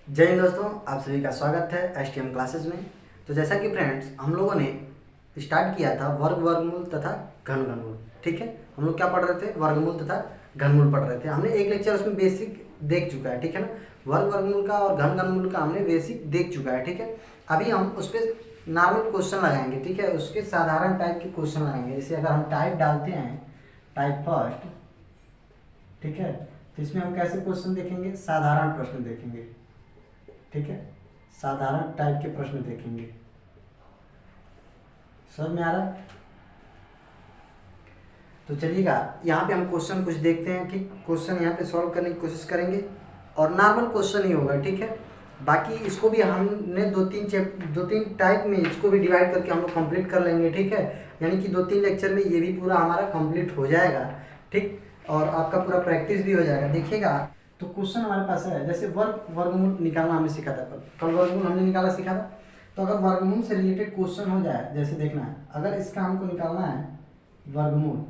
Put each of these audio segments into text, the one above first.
जय हिंद दोस्तों, आप सभी का स्वागत है एसटीएम क्लासेस में। तो जैसा कि फ्रेंड्स हम लोगों ने स्टार्ट किया था वर्ग वर्गमूल तथा घन घनमूल। ठीक है, हम लोग क्या पढ़ रहे थे? वर्गमूल तथा घनमूल पढ़ रहे थे। हमने एक लेक्चर उसमें बेसिक देख चुका है, ठीक है ना। वर्ग वर्गमूल का और घन घनमूल का हमने बेसिक देख चुका है, ठीक है। अभी हम उस पर नॉर्मल क्वेश्चन लगाएंगे, ठीक है। उसके साधारण टाइप के क्वेश्चन लगाएंगे। जैसे अगर हम टाइप डालते हैं, टाइप फर्स्ट, ठीक है, तो इसमें हम कैसे क्वेश्चन देखेंगे? साधारण प्रश्न देखेंगे, ठीक है। साधारण टाइप के प्रश्न देखेंगे। समझ में आ रहा है? तो चलिएगा, यहाँ पे हम क्वेश्चन कुछ देखते हैं, ठीक। क्वेश्चन यहाँ पे सॉल्व करने की कोशिश करेंगे और नॉर्मल क्वेश्चन ही होगा, ठीक है। बाकी इसको भी हमने दो तीन टाइप में इसको भी डिवाइड करके हम लोग कंप्लीट कर लेंगे, ठीक है। यानी कि 2-3 लेक्चर में ये भी पूरा हमारा कंप्लीट हो जाएगा, ठीक। और आपका पूरा प्रैक्टिस भी हो जाएगा, देखिएगा। तो क्वेश्चन हमारे पास है, जैसे वर्गमूल निकालना हमने सीखा था कल वर्गमूल हमने निकाला सीखा था। तो अगर वर्गमूल से रिलेटेड क्वेश्चन हो जाए, जैसे देखना है, अगर इसका हमको निकालना है वर्गमूल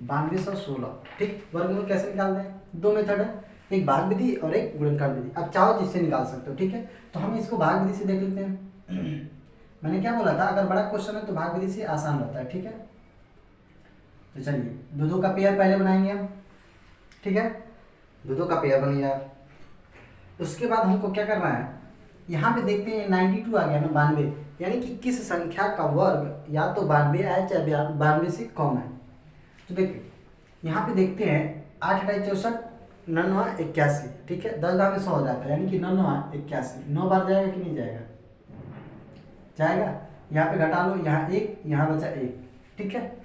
9216, ठीक। वर्गमूल कैसे निकालते हैं? दो मेथड है, एक भाग विधि और एक गुणनखंड विधि। आप चाहो जिससे निकाल सकते हो, ठीक है। तो हम इसको भाग विधि से देख लेते हैं। मैंने क्या बोला था? अगर बड़ा क्वेश्चन है तो भाग विधि से आसान रहता है, ठीक है। तो चलिए, दो का पेयर पहले बनाएंगे हम, ठीक है। दो का पेयर बन गया। उसके बाद हमको क्या करना है? यहाँ पे देखते हैं 92 आ गया ना, 92, यानी कि किस संख्या का वर्ग या तो 92 है चाहे 92 से कम है। तो देखिए यहाँ पे देखते हैं 8 × 64, 99 81, ठीक है। 10 में 100 हो जाता है, यानी कि 99 81, 9 बार जाएगा कि नहीं जाएगा? जाएगा। यहाँ पे घटा लो, यहाँ एक, यहाँ बचा एक, ठीक है।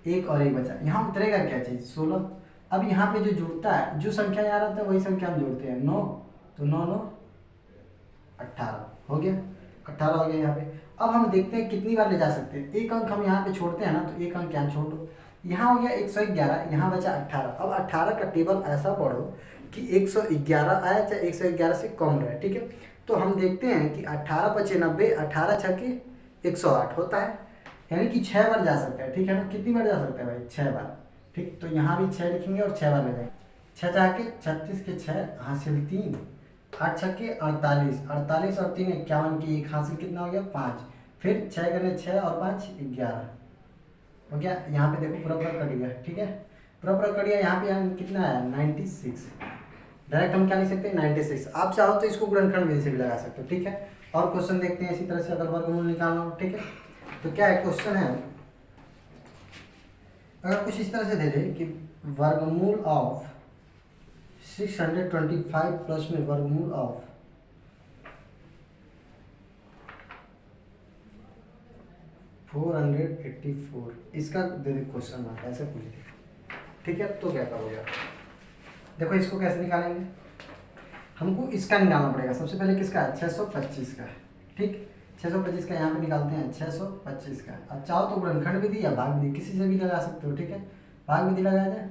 एक और एक बचा, यहाँ उतरेगा क्या चीज़? 16। अब यहाँ पे जो जुड़ता है, जो संख्या यहाँ रहता है वही संख्या हम जोड़ते हैं, 9, तो 9 9 18 हो गया, 18 हो गया यहाँ पे। अब हम देखते हैं कितनी बार ले जा सकते हैं। एक अंक हम यहाँ पे छोड़ते हैं ना, तो एक अंक यहाँ छोड़ दो, यहाँ हो गया 111, यहाँ बचा 18। अब 18 का टेबल ऐसा पढ़ो कि 111 आया चाहे 111 से कम रहे, ठीक है। तो हम देखते हैं कि 18 × 5 = 90, 18 × 6 = 108 होता है, यानी कि 6 बार जा सकता है, ठीक है ना। कितनी बार जा सकता है भाई? 6 बार, ठीक। तो यहाँ भी 6 लिखेंगे और 6 बार ले जाएंगे। 6 चाके 36 के 6 हासिल 3, 8 छक्के 48, 48 और 3 51 की 1 हासिल कितना हो गया? 5। फिर 6 × 6 और 5 11 हो गया। यहाँ पे देखो पूरा कट गया, ठीक है। पूरा कट गया। यहाँ पे कितना है? 96। डायरेक्ट हम क्या लिख सकते हैं? 96। आप चाहो तो इसको गुणनखंड विधि से भी लगा सकते हो, ठीक है। और क्वेश्चन देखते हैं इसी तरह से, अगर वर्गमूल निकालना हो, ठीक है। तो क्या है क्वेश्चन है, अगर कुछ इस तरह से दे दे कि वर्गमूल ऑफ 625 प्लस में वर्गमूल ऑफ 484, इसका दे दे क्वेश्चन मार्क, ऐसे पूछ दे, ठीक है। तो क्या करोगे आप? देखो इसको कैसे निकालेंगे? हमको इसका निकालना पड़ेगा सबसे पहले। किसका? 625 का, ठीक। 625 का यहाँ पे निकालते हैं, 625 का। अब चाहो तो गुणनखंड विधि या भाग विधि किसी से भी लगा सकते हो, ठीक है। भाग विधि लगाया जाए,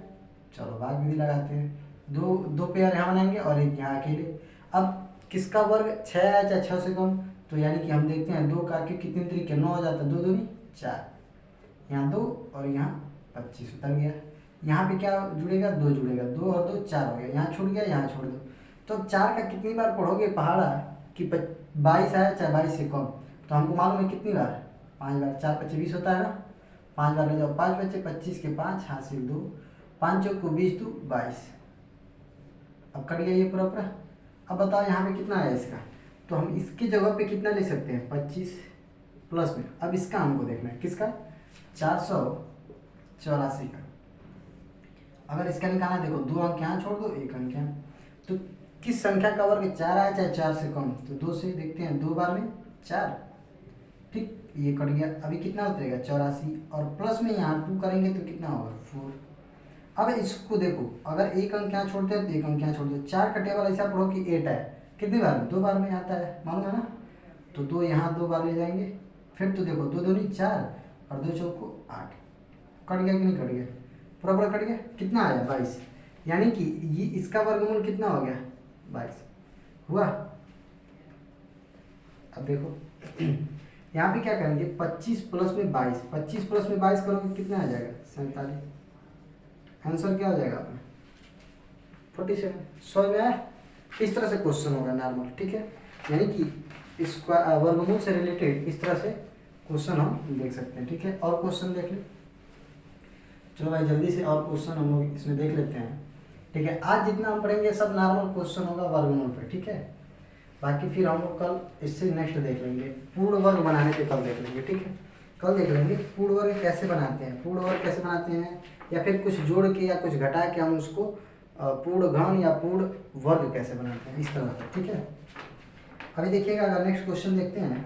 चलो भाग विधि लगाते हैं। दो पेयर यहाँ बनाएंगे और एक यहाँ अकेले। अब किसका वर्ग 6 है चाहे 6 से कम, तो यानी कि हम देखते हैं 2 का के कितने तरीके 9 हो जाता है, 2 दूनी 4, यहाँ 2 और यहाँ 25 उतर गया। यहाँ पे क्या जुड़ेगा? 2 जुड़ेगा, 2 और 2 4 हो गया, यहाँ छूट गया, यहाँ छोड़ दो। तो अब 4 का कितनी बार पढ़ोगे पहाड़ा कि 22 आया चाहे 22 से कम, तो हमको मालूम है कितनी बार? 5 बार। 4 × 5 = 20 होता है ना, 5 बार ले जाओ। 5 बचे, 25 के 5 हासिल 2, 5 चौको 20, 2 22। अब कट गया ये पूरा। अब बताओ यहाँ पे कितना है इसका? तो हम इसकी जगह पे कितना ले सकते हैं? 25 प्लस में। अब इसका हमको देखना है, किसका? 484 का। अगर इसका निकालना, देखो 2 अंक यहाँ छोड़ दो, 1 अंक यहाँ। तो किस संख्या का वर्ग 4 आया चाहे 4 से कम, तो 2 से देखते हैं, 2 बार में 4, ठीक। ये कट गया। अभी कितना उतरेगा? 84, और प्लस में यहाँ 2 करेंगे तो कितना होगा? 4। अब इसको देखो, अगर 1 अंक यहाँ छोड़ते हैं तो 1 अंक यहाँ छोड़ दो। 4 का टेबल ऐसा पढ़ो कि 8 है, कितनी बार में? 2 बार में आता है, मालूम है ना। तो 2 यहाँ 2 बार ले जाएंगे। फिर तो देखो 2 दूनी 4 और 2 चौको 8। कट गया कि नहीं कट गया? पूरा कट गया। कितना आया? 22। यानी कि ये इसका वर्गमूल कितना हो गया? 22 हुआ। अब देखो यहाँ पे क्या करेंगे? 25 प्लस में 22, 25 प्लस में 22 करोगे कितना आ जाएगा? 47। आंसर क्या हो जाएगा अपना? 47। 100 में आया? इस तरह से क्वेश्चन होगा नॉर्मल, ठीक है। यानी कि स्क्वायर वर्गमूल से रिलेटेड इस तरह से क्वेश्चन हम देख सकते हैं, ठीक है। और क्वेश्चन देख लें, चलो भाई जल्दी से और क्वेश्चन हम लोग इसमें देख लेते हैं, ठीक है। आज जितना हम पढ़ेंगे सब नॉर्मल क्वेश्चन होगा वर्गमूल पे, ठीक है। बाकी फिर हम लोग कल इससे नेक्स्ट देख लेंगे, पूर्ण वर्ग बनाने पे कल देख लेंगे, ठीक है। कल देख लेंगे पूर्ण वर्ग कैसे बनाते हैं, पूर्ण वर्ग कैसे बनाते हैं, या फिर कुछ जोड़ के या कुछ घटा के हम उसको पूर्ण घन या पूर्ण वर्ग कैसे बनाते हैं, इस तरह से, ठीक है। अभी देखिएगा, अगर नेक्स्ट क्वेश्चन देखते हैं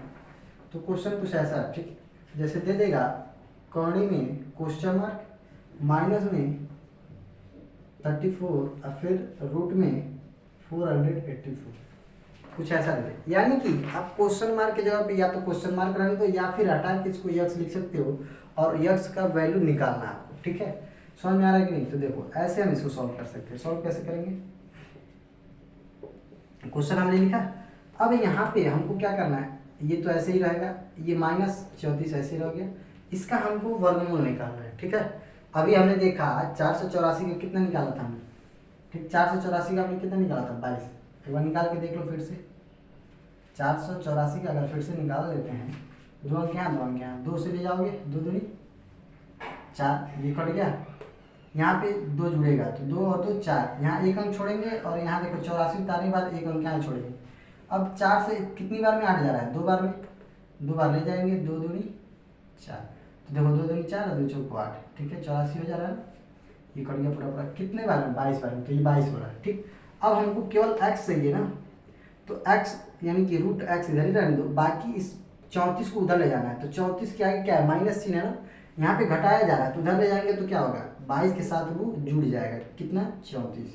तो क्वेश्चन कुछ ऐसा है, ठीक, जैसे दे देगा कौड़ी में क्वेश्चन मार्क, माइनस में 34 और फिर रूट में 484, कुछ ऐसा दे। यानी कि आप क्वेश्चन मार्क की जगह पे या तो क्वेश्चन मार्क रहने दो या फिर हटा के इसको यक्स लिख सकते हो और यक्स का वैल्यू निकालना है आपको, ठीक है। समझ में आ रहा है कि नहीं? तो देखो ऐसे हम इसको सॉल्व कर सकते हैं। सॉल्व कैसे करेंगे, क्वेश्चन हमने लिखा, अब यहाँ पे हमको क्या करना है, ये तो ऐसे ही रहेगा, ये -34 ऐसे ही रह गया, इसका हमको वर्गमूल निकालना है, ठीक है। अभी हमने देखा 484 का कितना निकाला था हमने, ठीक, 484 का हमने कितना निकाला था 22, एक बार निकाल के देख लो फिर से। 484 का अगर फिर से निकाल लेते हैं, 2 अंक यहाँ 2 अंक यहाँ, 2 से ले जाओगे 2 दूनी 4, ये कट गया, यहाँ पे 2 जुड़ेगा तो 2 और 2 4, यहाँ 1 अंक छोड़ेंगे और यहाँ देखो 84 उतारने के बाद 1 अंक यहाँ छोड़ेंगे। अब 4 से कितनी बार में 8 जा रहा है, 2 बार में, 2 बार ले जाएंगे, 2 दूनी 4, तो देखो 2 दूनी 4 और 2 चौको 8, ठीक है, 84 हो जा रहा है, ये कट गया पूरा पूरा, कितने बार में 22 बार में, तो ये 22 हो रहा है, ठीक। अब हमको केवल x चाहिए ना, तो x यानी कि रूट x इधर ही रहने दो, बाकी इस 34 को उधर ले जाना है, तो 34 के आगे क्या है, माइनस चिन्ह है ना, यहाँ पे घटाया जा रहा है, तो उधर ले जाएंगे तो क्या होगा, 22 के साथ वो जुड़ जाएगा, कितना 34,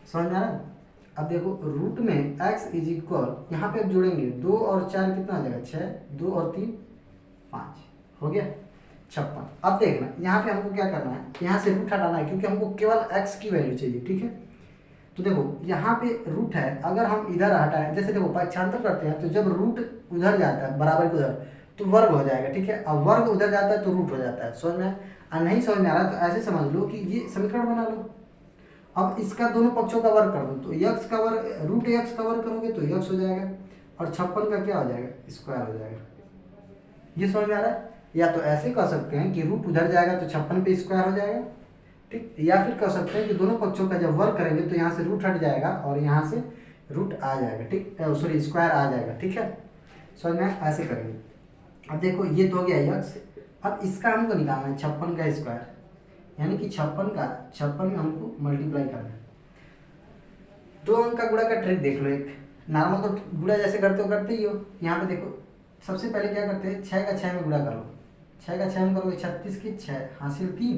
समझ में आ रहा है। अब देखो रूट में x इज इक्वल, यहाँ पे अब जोड़ेंगे 2 और 4 कितना आ जाएगा 6, 2 और 3 5, हो गया 56। अब देखना यहाँ पे हमको क्या करना है, यहाँ से रूट हटाना है क्योंकि हमको केवल x की वैल्यू चाहिए, ठीक है। तो देखो यहाँ पे रूट है, अगर हम इधर हटाएं, जैसे देखो पक्षांतर करते हैं, तो जब रूट उधर जाता है बराबर के उधर तो वर्ग हो जाएगा, ठीक है। अब वर्ग उधर जाता है तो रूट हो जाता है, समझ में नहीं समझ में आ रहा है तो ऐसे समझ लो कि ये समीकरण बना लो। अब इसका दोनों पक्षों का वर्ग कर दो, तो यक्स का वर्ग रूट x का वर्ग करोगे तो यक्स हो जाएगा और 56 का क्या हो जाएगा, स्क्वायर हो जाएगा। ये समझ में आ रहा है। या तो ऐसे कह सकते हैं कि रूट उधर जाएगा तो 56 पे स्क्वायर हो जाएगा, ठीक, या फिर कह सकते हैं कि दोनों पक्षों का जब वर्ग करेंगे तो यहाँ से रूट हट जाएगा और यहाँ से रूट आ जाएगा, ठीक, सॉरी स्क्वायर आ जाएगा, ठीक है। समझ में ऐसे करेंगे। अब देखो ये तो हो गया यक्स, अब इसका हमको निकालना है 56 का स्क्वायर, यानी कि 56 में हमको मल्टीप्लाई करना है। 2 अंक का गुणा का ट्रिक देख लो, एक नॉर्मल तो गुणा जैसे करते ही हो। यहाँ पे देखो सबसे पहले क्या करते हैं, 6 का 6 में गुणा करो, 6 का 6 में करोगे 36 की 6 हासिल 3।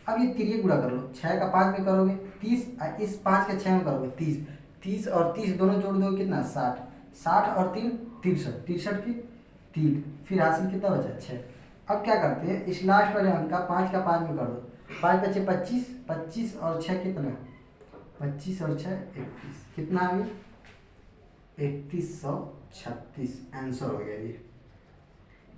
अब ये तिरिये गुणा कर लो, 6 का 5 में करोगे 30, इस 5 का 6 में करोगे 30, 30 और 30 दोनों जोड़ दो कितना 60, 60 और 3 63, 63 की 3, फिर हासिल कितना बचा 6। अब क्या करते हैं, इस लास्ट वाले अंक का 5 का 5 में कर दो, 5 बचे 25, 25 और 6 कितना, 25 और 6 31, कितना आ गया 3136, आंसर हो गया ये।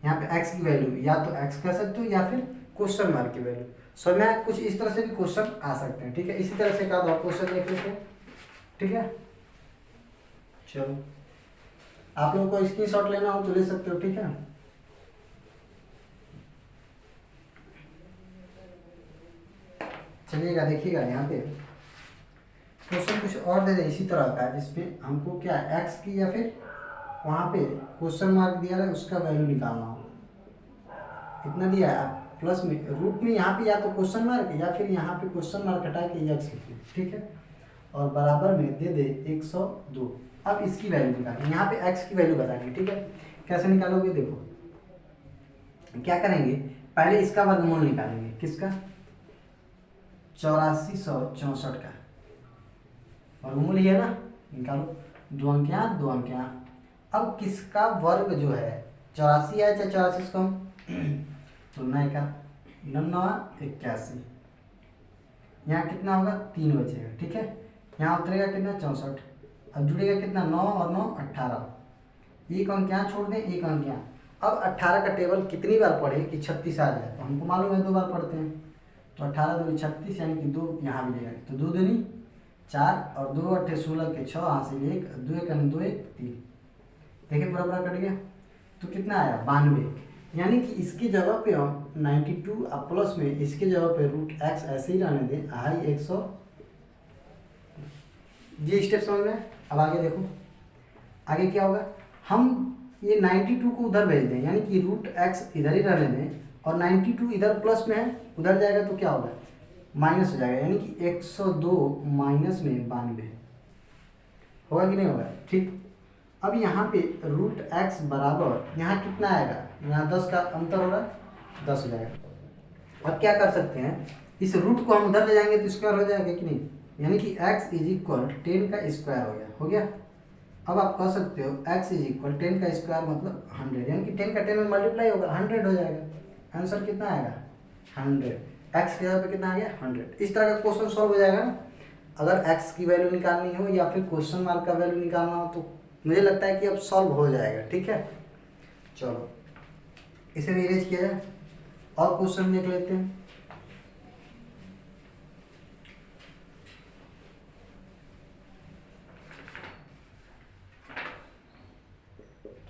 यहाँ पे x की वैल्यू या तो x कह सकते हो या फिर क्वेश्चन मार्क की वैल्यू। सो में कुछ इस तरह से भी क्वेश्चन आ सकते हैं, ठीक है। इसी तरह से एक आध क्वेश्चन देख लेते हैं, ठीक है। चलो आप लोगों को स्क्रीनशॉट लेना हो तो ले सकते हो, ठीक है। चलिएगा देखिएगा, यहाँ पे क्वेश्चन कुछ और दे दे इसी तरह का, जिसमें हमको क्या x की या फिर वहाँ पे क्वेश्चन मार्क दिया है उसका वैल्यू निकालना हो। कितना दिया है प्लस में रूट में, यहाँ पे या तो क्वेश्चन मार्क या फिर यहाँ पे क्वेश्चन मार्क हटा के यक्स लिखिए, ठीक है, और बराबर में दे दे 102। अब इसकी वैल्यू निकालेंगे, यहाँ पे x की वैल्यू बताएंगे, ठीक है। कैसे निकालोगे, देखो क्या करेंगे, पहले इसका वर्गमूल निकालेंगे, किसका 8464 का वर्गमूल ही है ना, निकालो, 2 अंक यहाँ 2 अंक यहाँ। अब किसका वर्ग जो है 84 है, चाहे 84 से कम, तो 9 का 9 81, यहाँ कितना होगा 3 बचेगा, ठीक है। यहाँ उतरेगा कितना 64, अब जुड़ेगा कितना 9 और 9 18, एक अंक यहाँ छोड़ दें, एक अंक यहाँ। अब 18 का टेबल कितनी बार पढ़े कि 36 आ जाए, तो हमको मालूम है 2 बार पढ़ते हैं, तो 18 दूनी 36 यानी कि 2 यहाँ भी ले आए, तो 2 दूनी 4 और 2 8 16 के 6 हासिल 1 2 1 2 1 3। देखिए बराबर कट गया तो कितना आया 92। यानी कि इसकी जगह पे हम 92 अब प्लस में इसके जगह पे रूट एक्स ऐसे ही रहने दें हाई 100। ये स्टेप समझ में। अब आगे देखो आगे क्या होगा, हम ये 92 को उधर भेज दें यानी कि रूट एक्स इधर ही रहने दें और 92 इधर प्लस में है उधर जाएगा तो क्या होगा माइनस हो जाएगा, यानी कि 102 माइनस में 92 होगा कि नहीं होगा। ठीक, अब यहाँ पे रूट एक्स बराबर यहाँ कितना आएगा, यहाँ 10 का अंतर होगा 10 हो जाएगा। अब क्या कर सकते हैं, इस रूट को हम उधर ले जाएंगे तो स्क्वायर हो जाएगा कि नहीं, यानी कि x इज इक्वल 10 का स्क्वायर हो गया। अब आप कह सकते हो x इज इक्वल 10 का स्क्वायर मतलब 100, यानी कि 10 का 10 में मल्टीप्लाई होगा 100 हो जाएगा। आंसर कितना आएगा 100, x के जगह पे कितना आ गया 100। इस तरह का क्वेश्चन सॉल्व हो जाएगा ना। अगर x की वैल्यू निकालनी हो या फिर क्वेश्चन मार्क का वैल्यू निकालना हो तो मुझे लगता है कि अब सॉल्व हो जाएगा। ठीक है, चलो इसे भी इरेज किया जाए और क्वेश्चन देख लेते हैं।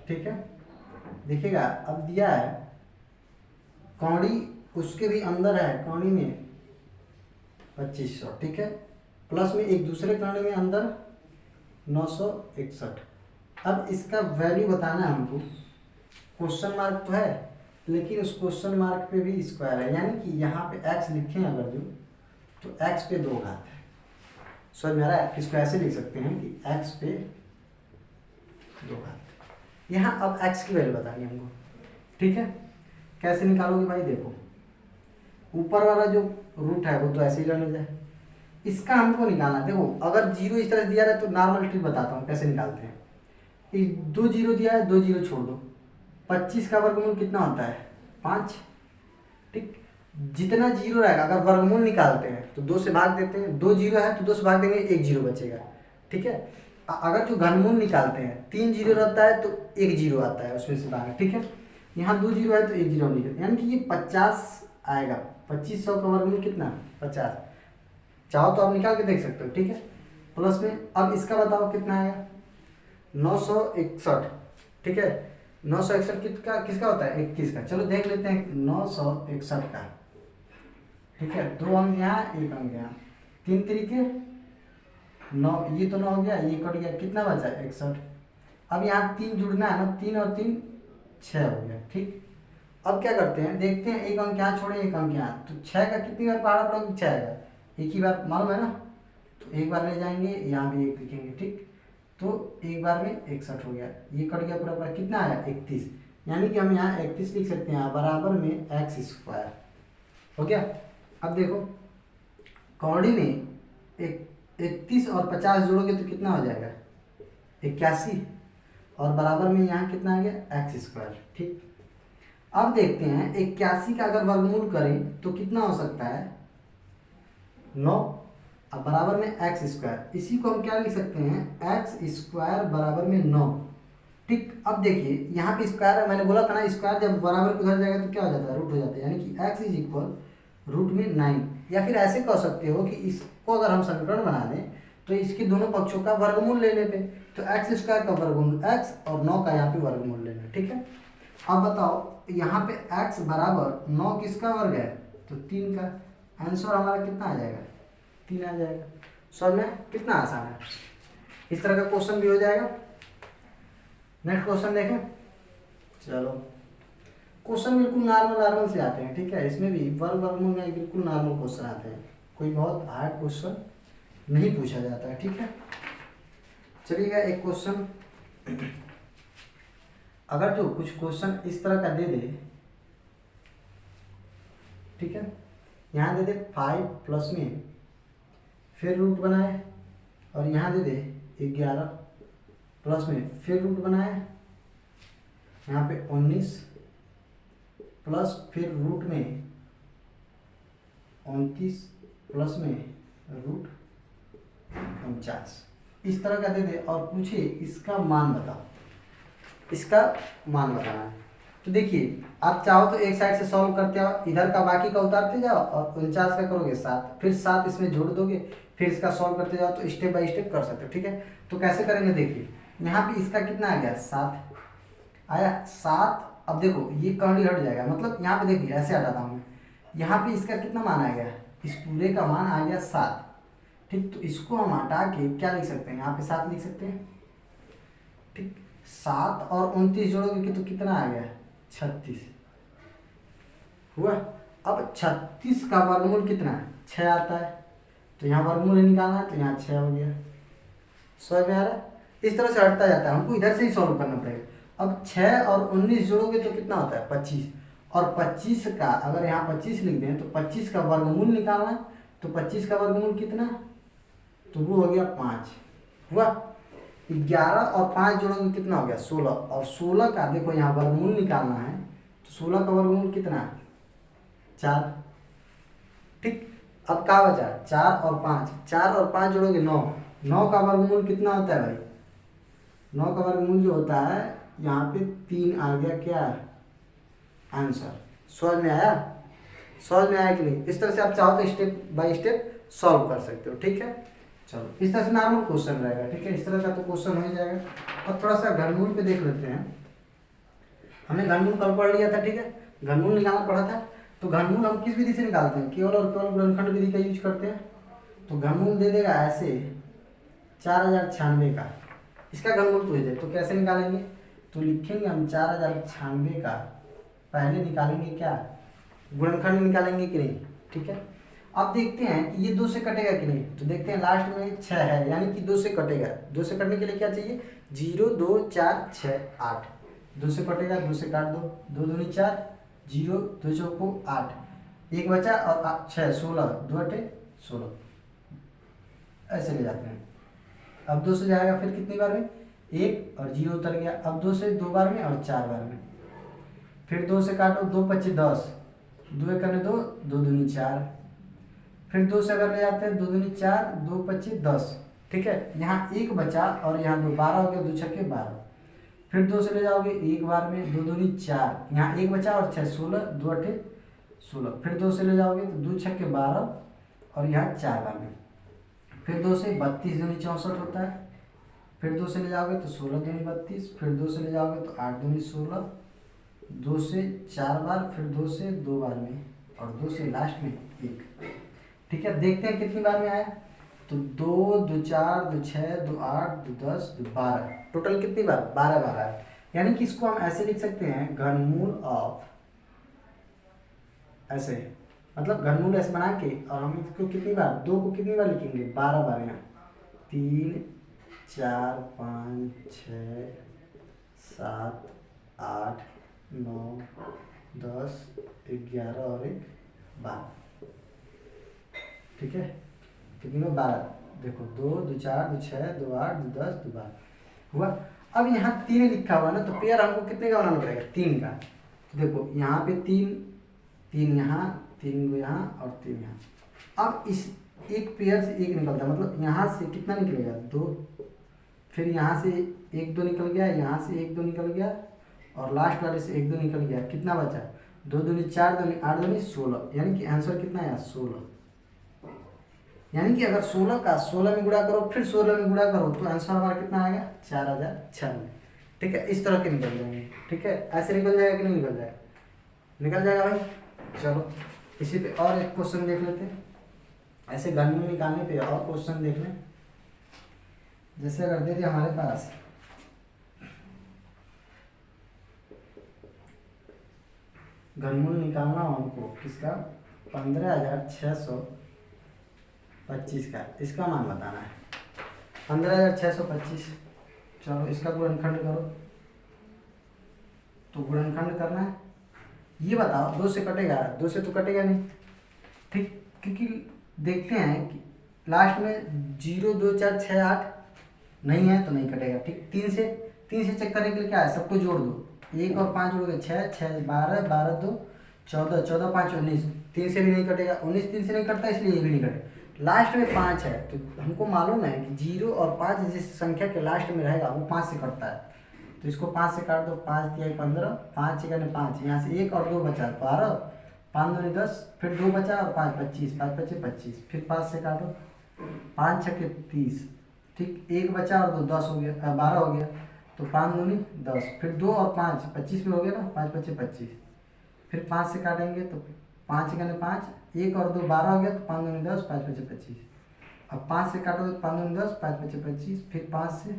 ठीक है, देखिएगा अब दिया है कौड़ी उसके भी अंदर है, कौड़ी में 2500। ठीक है, प्लस में एक दूसरे कौड़ी में अंदर 961। अब इसका वैल्यू बताना है हमको। क्वेश्चन मार्क तो है लेकिन उस क्वेश्चन मार्क पे भी स्क्वायर है, यानी कि यहाँ पे x लिखें अगर जो तो x पे 2 घात है। समझ में आ रहा है, इसको ऐसे लिख सकते हैं कि x पे 2 घात। यहाँ अब x की वैल्यू बतानी है हमको। ठीक है, कैसे निकालोगे भाई, देखो ऊपर वाला जो रूट है वो तो ऐसे ही रहने जाए, इसका हमको निकालना। देखो अगर जीरो इस तरह दिया रहा है तो नॉर्मल ट्रिक बताता हूँ कैसे निकालते हैं। 2 जीरो दिया है, 2 जीरो छोड़ दो, 25 का वर्गमूल कितना होता है 5। ठीक, जितना जीरो रहेगा अगर वर्गमूल निकालते हैं तो 2 से भाग देते हैं, 2 जीरो है तो 2 से भाग देंगे 1 जीरो बचेगा। ठीक है, अगर जो घनमूल निकालते हैं 3 जीरो रहता है तो 1 जीरो आता है उसमें से बाहर। ठीक है, यहाँ 2 जीरो है तो 1 जीरो निकलता है, यानी कि ये 50 आएगा। 2500 का वर्गमूल कितना 50, चाहो तो आप निकाल के देख सकते हो। ठीक है, प्लस में अब इसका बताओ कितना आएगा 961। ठीक है, 961 किसका होता है 21 का। चलो देख लेते हैं 961 का। ठीक है, 2 अंक यहाँ 1 अंक यहाँ, 3 तरीके 9, ये तो 9 हो गया, ये कट गया, कितना बचा 61। अब यहाँ 3 जुड़ना है ना, 3 और 3 6 हो गया। ठीक, अब क्या करते हैं देखते हैं, 1 अंक यहाँ छोड़े 1 अंक यहाँ, तो 6 का कितनी बार पहाड़ा पड़ोगे 6 आएगा, एक ही बार मालूम है ना, तो एक बार ले जाएंगे यहाँ भी 1 लिखेंगे। ठीक, तो एक बार में 61 हो गया, ये कट गया पूरा पूरा, कितना आया 31, यानी कि हम यहाँ 31 लिख सकते हैं बराबर में x स्क्वायर हो गया। अब देखो कौड़ी में 31 और 50 जोड़ोगे तो कितना हो जाएगा 81 और बराबर में यहाँ कितना आ गया x स्क्वायर। ठीक, अब देखते हैं 81 का अगर वर्गमूल करें तो कितना हो सकता है 9, अब बराबर में x स्क्वायर, इसी को हम क्या लिख सकते हैं x स्क्वायर बराबर में 9। ठीक, अब देखिए यहाँ पे स्क्वायर है, मैंने बोला था ना स्क्वायर जब बराबर उधर जाएगा तो क्या हो जाता है रूट हो जाता है, यानी कि x इज इक्वल रूट में 9। या फिर ऐसे कह सकते हो कि इसको अगर हम समीकरण बना दें तो इसके दोनों पक्षों का वर्गमूल लेने पे, तो x स्क्वायर का वर्गमूल x और 9 का यहाँ पे वर्गमूल लेना। ठीक है, अब बताओ यहाँ पे x बराबर 9 किसका वर्ग है तो 3 का, आंसर हमारा कितना आ जाएगा 3 आ जाएगा। समझ में कितना आसान है, इस तरह का क्वेश्चन भी हो जाएगा। नेक्स्ट क्वेश्चन देखें। चलो क्वेश्चन बिल्कुल नॉर्मल से आते हैं। ठीक है, इसमें भी वर्गमूल में बिल्कुल नॉर्मल क्वेश्चन आते हैं, कोई बहुत हार्ड क्वेश्चन नहीं पूछा जाता है। ठीक है, चलिएगा एक क्वेश्चन, अगर जो कुछ क्वेश्चन इस तरह का दे दे, ठीक है, यहाँ दे दे 5 प्लस में फिर रूट बनाए और यहाँ दे दे 11 प्लस में फिर रूट बनाए, यहाँ पे 19 प्लस फिर रूट में 29 प्लस में रूट 49, इस तरह का दे दे और पूछे इसका मान बताओ, इसका मान बताना है। तो देखिए आप चाहो तो एक साइड से सॉल्व करते हो, इधर का बाकी का उतारते जाओ और 49 का करोगे 7, फिर 7 इसमें जोड़ दोगे, फिर इसका सॉल्व करते जाओ, तो स्टेप बाय स्टेप कर सकते हो। ठीक है, तो कैसे करेंगे देखिए, यहाँ पे इसका कितना आ गया 7 आया 7। अब देखो ये कर्ली हट जाएगा, मतलब यहाँ पे देखिए ऐसे हटाता हूँ मैं, यहाँ पे इसका कितना मान आ गया, इस पूरे का मान आ गया 7। ठीक, तो इसको हम हटा के क्या लिख सकते हैं, यहाँ पे 7 लिख सकते हैं। ठीक, 7 और 29 जोड़ोगे कि तो कितना आ गया 36 हुआ। अब 36 का वर्गमूल कितना है 6 आता है, तो यहाँ वर्गमूल निकालना है, तो यहाँ 6 हो गया। समझ में आ रहा है, इस तरह से हटता जाता है, हमको इधर से ही सॉल्व करना पड़ेगा। अब 6 और 19 जोड़ोगे तो कितना होता है 25, और 25 का अगर यहाँ 25 लिख दें तो 25 का वर्गमूल निकालना है, तो 25 का वर्गमूल कितना, तो वो हो गया 5 हुआ। 11 और 5 जोड़ोगे कितना हो गया 16, और 16 का देखो यहाँ वर्गमूल निकालना है, तो 16 का वर्गमूल कितना है 4। ठीक, अब क्या बचा 4 और 5, 4 और 5 जोड़ोगे 9, 9 का वर्गमूल कितना होता है भाई, 9 का वर्गमूल जो होता है यहाँ पे 3 आ गया क्या आंसर। समझ में आया, समझ में आया कि नहीं। इस तरह से आप चाहो तो स्टेप बाय स्टेप सॉल्व कर सकते हो। ठीक है, चलो इस तरह से नॉर्मल क्वेश्चन रहेगा। ठीक है, इस तरह का तो क्वेश्चन हो ही जाएगा। अब थोड़ा सा घनमूल पे देख लेते हैं, हमने घनमूल कल पढ़ लिया था। ठीक है, घनमूल निकालना पड़ा था, तो घनमूल हम किस विधि से निकालते हैं, केवल और केवल गुणनखंड विधि का यूज करते हैं। तो घनमूल दे देगा ऐसे 4096 का, इसका घनमूल पूछ दे तो कैसे निकालेंगे, तो लिखेंगे हम 4096 का, पहले निकालेंगे क्या गुणनखंड निकालेंगे कि नहीं। ठीक है, अब देखते हैं कि ये 2 से कटेगा कि नहीं, तो देखते हैं लास्ट में 6 है, यानी कि 2 से कटेगा। 2 से कटने के लिए क्या चाहिए 0 2 4 6 8, 2 से कटेगा, 2 से काट दो, 2 दूनी 4, 0 2 चौको 8, एक बचा और 6 16, 2 8 16, ऐसे ले जाते हैं। अब 2 से जाएगा फिर कितनी बार में 1 और 0 उतर गया, अब 2 से 2 बार में और 4 बार में, फिर 2 से काटो, 2 25 10, 2 एक करने 2, 2 दूनी 4, फिर 2 से अगर ले जाते हैं 2 दूनी 4, 2 25 10। ठीक है, यहाँ 1 बचा और यहाँ 2 12 हो गया, 2 छक्के 12, फिर 2 से ले जाओगे एक बार में, 2 दूनी 4, यहाँ 1 बचा और 6 16, 2 अठे 16, फिर 2 से ले जाओगे तो 2 छक्के 12 और यहाँ 4 बार में, फिर 2 से 32 दूनी 64 होता है, फिर 2 से ले जाओगे तो 16 दूनी 32, फिर 2 से ले जाओगे तो 8 दूनी 16, 2 से 4 बार, फिर 2 से 2 बार में और 2 से लास्ट में 1। ठीक है, देखते हैं कितनी बार में आया, तो 2 2 4 2 6 2 8 2 10 2 12, टोटल कितनी बार 12 बार आया। यानी कि इसको हम ऐसे लिख सकते हैं घनमूल ऑफ, ऐसे मतलब घनमूल ऐसे बना के, और हम इसको कितनी बार 2 को कितनी बार लिखेंगे 12 बार, यहाँ 3 4 5 6 7 8 9 10 11 और 1 12। ठीक है, कितनी में 12, देखो 2 2 4 2 6 2 8 2 10 2 12 हुआ। अब यहाँ 3 लिखा हुआ ना, तो पेयर हमको कितने का बनाना पड़ेगा 3 का। तो देखो यहाँ पे 3 3 यहाँ 3 यहाँ और 3 यहाँ। अब इस एक पेयर से एक निकलता है, मतलब यहाँ से कितना निकलेगा 2, फिर यहाँ से 1 2 निकल गया, यहाँ से 1 2 निकल गया और लास्ट वाले से 1 2 निकल गया, कितना बचा 2 दूनी 4 दूनी 8 दूनी 16, यानी कि आंसर कितना आया 16। यानी कि अगर 16 का 16 में गुणा करो फिर 16 में गुणा करो तो आंसर हमारा कितना आएगा 4096। ठीक है, इस तरह के निकल जाएंगे। ठीक है, ऐसे निकल जाएगा कि नहीं निकल जाएगा, निकल जाएगा भाई। चलो इसी पे और एक क्वेश्चन देख लेते हैं, ऐसे घनमूल निकालने पे और क्वेश्चन देख लें। जैसे अगर दे दिया हमारे पास घनमूल निकालना हो हमको किसका 15,625 का, इसका मान बताना है 15,625। चलो इसका गुणनखंड करो, तो गुणनखंड करना है, ये बताओ 2 से कटेगा, 2 से तो कटेगा नहीं। ठीक, क्योंकि देखते हैं कि लास्ट में 0 2 4 6 8 नहीं है तो नहीं कटेगा। ठीक, 3 से चेक करने के लिए क्या है, सबको जोड़ दो, 1 और 5 जोड़ोगे 6 6 12 12 2 14 14 5 19, 3 से भी नहीं कटेगा, 19 3 से नहीं कटता इसलिए ये भी नहीं कटेगा। लास्ट में 5 है, तो हमको मालूम है कि 0 और 5 जिस संख्या के लास्ट में रहेगा वो 5 से कटता है, तो इसको 5 से काट दो, 5 तिहाई 15, 5 एकने 5, यहाँ से 1 और 2 बचा 12, 5 दूनी 10, फिर 2 बचा और 5 25, 5 पचे 25, फिर 5 से काटो, 5 छके 30, ठीक, 1 बचा और 2 10 हो गया, 12 हो गया, तो 5 दूनी 10, फिर 2 और 5 25 में हो गया ना, 5 पचे 25, फिर 5 से काटेंगे तो 5 एकने 5, 1 और 2 12 हो गया, तो 5 दूनी 10, 5 पचे 25, अब 5 से काटो तो 5 दूनी 10, 5 पचे 25, फिर 5 से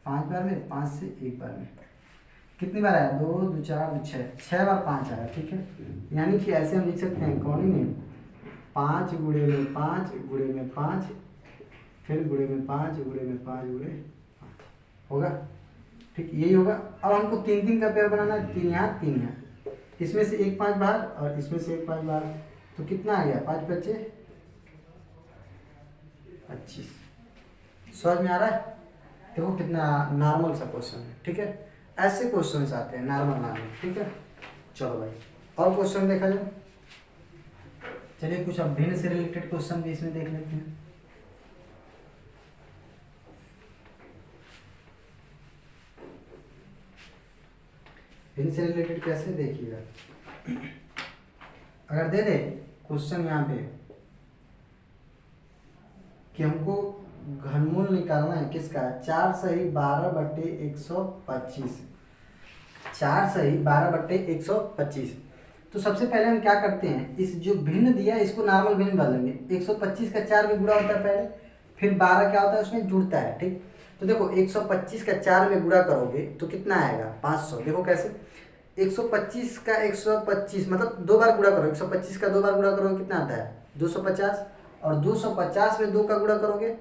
5 बार में, 5 से 1 बार में, कितनी बार आया, 2 2 4 2 6, 6 बार 5 आया, ठीक है। यानी कि ऐसे हम लिख सकते हैं कौन में 5 गुणे में 5 गुणे में 5, फिर गुणे में 5 गुणे में 5 गुणे 5 होगा, ठीक, यही होगा। अब हमको 3 3 का पेयर बनाना है, 3 यहाँ 3 यहाँ, इसमें से 1 5 बाहर और इसमें से 1 5 बाहर, तो कितना आ गया, 5 बचे 25। समझ में आ रहा है? देखो कितना नॉर्मल सा क्वेश्चन है, ठीक है। ऐसे क्वेश्चन आते हैं नॉर्मल, ठीक है। चलो भाई और क्वेश्चन देखा जाए। चलिए कुछ अब भिन्न से रिलेटेड क्वेश्चन भी इसमें देख लेते हैं। भिन्न से रिलेटेड कैसे देखिएगा, अगर दे दे क्वेश्चन यहाँ पे कि हमको घनमूल निकालना है किसका, 4 सही 12/125, 4 सही 12/125। तो सबसे पहले हम क्या करते हैं, इस जो भिन्न दिया है इसको नॉर्मल भिन्न बदल देंगे। 125 का 4 में गुणा होता है पहले, फिर 12 क्या होता है उसमें जुड़ता है, ठीक। तो देखो 125 का 4 में गुणा करोगे तो कितना आएगा, 500। देखो कैसे, 125 का 125 मतलब 2 बार गुणा करो, 125 का 2 बार गुणा करोगे कितना आता है 250, और 250 में 2 का गुणा करोगे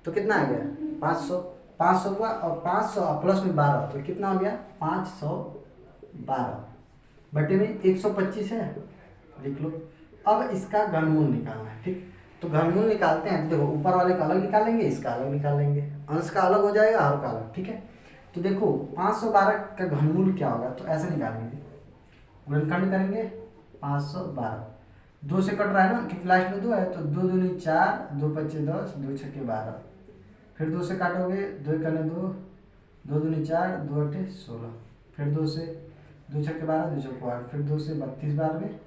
तो कितना आ गया 500, 500 हुआ, और 500 प्लस में 12 तो कितना हो गया 512 बटे में 125 है, लिख लो। अब इसका घनमूल निकालना है, ठीक। तो घनमूल निकालते हैं, देखो ऊपर वाले का अलग निकालेंगे, इसका अलग निकालेंगे, अंश का अलग हो जाएगा, हर का अलग, ठीक है। तो देखो 512 का घनमूल क्या होगा, तो ऐसे निकालेंगे, गुणनखंड करेंगे 512, 2 से कट रहा है ना क्योंकि लास्ट में 2 है, तो 2 दूनी 4, 2 पच्चे 10, 2 छक्के 12, फिर 2 से काटोगे, 2 कने 2, 2 दूनी 4, 2 अट्ठे 16, फिर 2 से 2 छक्के 12, 2 चौको 8, फिर 2 से 32 बार में,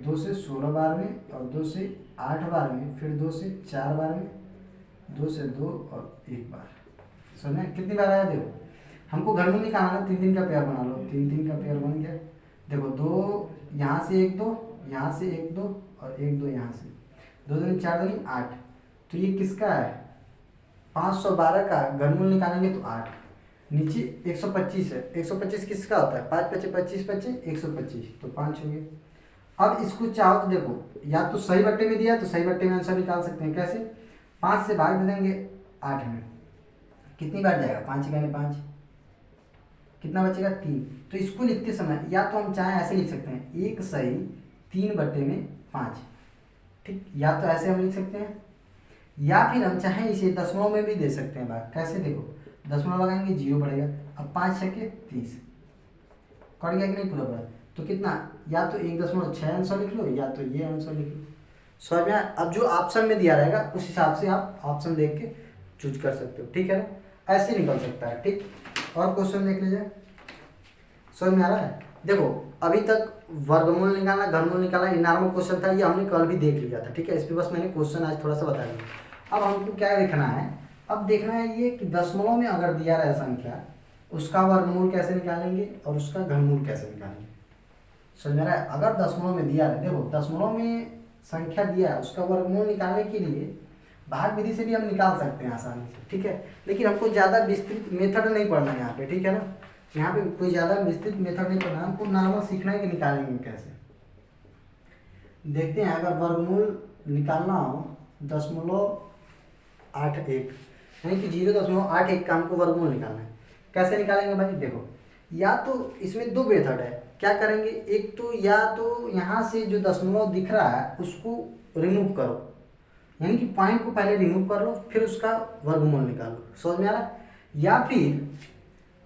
2 से 16 बार में, और 2 से 8 बार में, फिर 2 से 4 बार में, 2 से 2 और 1 बार। समझे कितनी बार आया, देखो हमको घनमूल निकालना, 3 3 का पेयर बना लो, 3 3 का पेयर बन गया। देखो 2 यहाँ से 1 2, यहाँ से 1 2 और 1 2 यहाँ से, 2 दूनी 4 दूनी 8, तो ये किसका है 512 का घनमूल निकालेंगे तो 8, नीचे 125 है, 125 किसका होता है 5 पचे 25 पचे 125, तो 5 हो गए। अब इसको चाहो तो देखो या तो सही बट्टे में दिया तो सही बट्टे में आंसर निकाल सकते हैं, कैसे 5 से भाग दे देंगे 8 में, कितनी बार जाएगा 5 गने 5, कितना बचेगा 3। तो इसको लिखते समय या तो हम चाहें ऐसे लिख सकते हैं 1 सही 3/5, ठीक, या तो ऐसे हम लिख सकते हैं, या फिर हम चाहें इसे दशमलव में भी दे सकते हैं भाग, कैसे देखो दशमलव लगाएंगे 0 बढ़ेगा, अब 5 छक्के 30 कट गया कि नहीं पूरा पूरा, तो कितना या तो 1.6 आंसर लिख लो या तो ये आंसर लिख लो। समझ में अब जो ऑप्शन में दिया रहेगा उस हिसाब से आप ऑप्शन देख के चूज कर सकते हो, ठीक है ना, ऐसे निकल सकता है, ठीक। और क्वेश्चन देख लीजिए, समझ में आ रहा है। देखो अभी तक वर्गमूल निकालना घनमूल निकालना ये नॉर्मल क्वेश्चन था, ये हमने कल भी देख लिया था, ठीक है। इस पर बस मैंने क्वेश्चन आज थोड़ा सा बता दिया। अब हमको क्या देखना है, अब देखना है ये कि दशमलव में अगर दिया रहा संख्या उसका वर्गमूल कैसे निकालेंगे और उसका घनमूल कैसे निकालेंगे। समझ में आ रहा है, अगर दशमलव में दिया है, देखो दशमलव में संख्या दिया है उसका वर्गमूल निकालने के लिए भाग विधि से भी हम निकाल सकते हैं आसानी से, ठीक है। लेकिन हमको ज़्यादा विस्तृत मेथड नहीं पढ़ना है यहाँ पे, ठीक है ना, यहाँ पे कोई ज़्यादा विस्तृत मेथड नहीं पढ़ना, हमको नॉर्मल सीखना है कि निकालेंगे कैसे। देखते हैं अगर वर्गमूल निकालना हो 0.81 यानी कि 0.81 का हमको वर्गमूल निकालना है, कैसे निकालेंगे भाई। देखो या तो इसमें 2 मेथड है, क्या करेंगे, एक तो या तो यहाँ से जो दशमलव दिख रहा है उसको रिमूव करो, यानी कि पॉइंट को पहले रिमूव कर लो फिर उसका वर्गमूल निकालो। समझ में आ रहा है, या फिर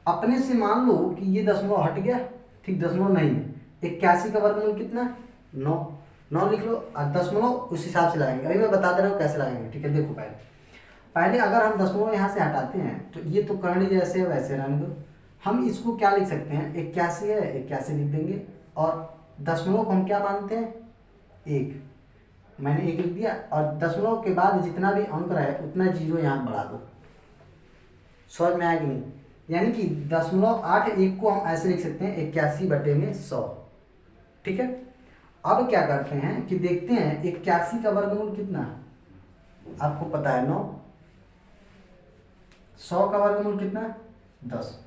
अपने से मान लो कि ये दशमलव हट गया, ठीक, दशमलव नहीं है, 81 का वर्गमूल कितना 9 लिख लो और दशमलव उस हिसाब से लगाएंगे, अभी मैं बता दे रहा हूँ कैसे लगाएंगे, ठीक है। देखो पहले पहले अगर हम दशमलव यहाँ से हटाते हैं तो ये तो करंट जैसे है वैसे रहने दो। हम इसको क्या लिख सकते हैं, 81 है, 81 लिख देंगे। और दशमलव को हम क्या मानते हैं, 1, मैंने 1 लिख दिया। और दशमलव के बाद जितना भी अंक रहे उतना जीरो यहाँ बढ़ा दो। समझ में आया कि नहीं? यानी कि 0.81 को हम ऐसे लिख सकते हैं 81/100। ठीक है, अब क्या करते हैं कि देखते हैं 81 का वर्गमूल कितना, आपको पता है 9, 100 का वर्गमूल कितना, 10।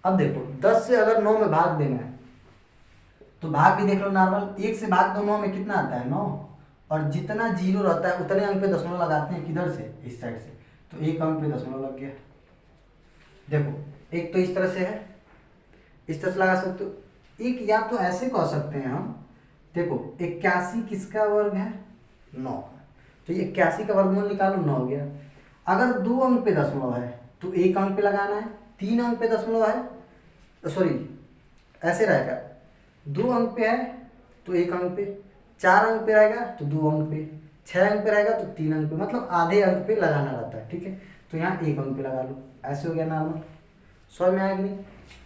अब देखो 10 से अगर 9 में भाग देना है तो भाग भी देख लो नॉर्मल, 1 से भाग दो 9 में कितना आता है, 9। और जितना जीरो रहता है उतने अंक पे दशमलव लगाते हैं, किधर से, इस साइड से, तो 1 अंक पे दशमलव लग गया। देखो एक तो इस तरह से है, इस तरह से लगा सकते हो। एक या तो ऐसे कह सकते हैं हम, देखो 81 किसका वर्ग है, 9, तो ये 81 का वर्गमूल निकालो, 9 हो गया। अगर 2 अंक पे दशमलव है तो 1 अंक पे लगाना है, 3 अंक पे दशमलव है, सॉरी ऐसे रहेगा, 2 अंक पे है तो 1 अंक पे, 4 अंक पे रहेगा तो 2 अंक पे, 6 अंक पे रहेगा तो 3 अंक पे, मतलब आधे अंक पे लगाना रहता है। ठीक है, तो यहाँ 1 अंक पे लगा लो, ऐसे हो गया नॉर्मल। समझ में आया कि नहीं?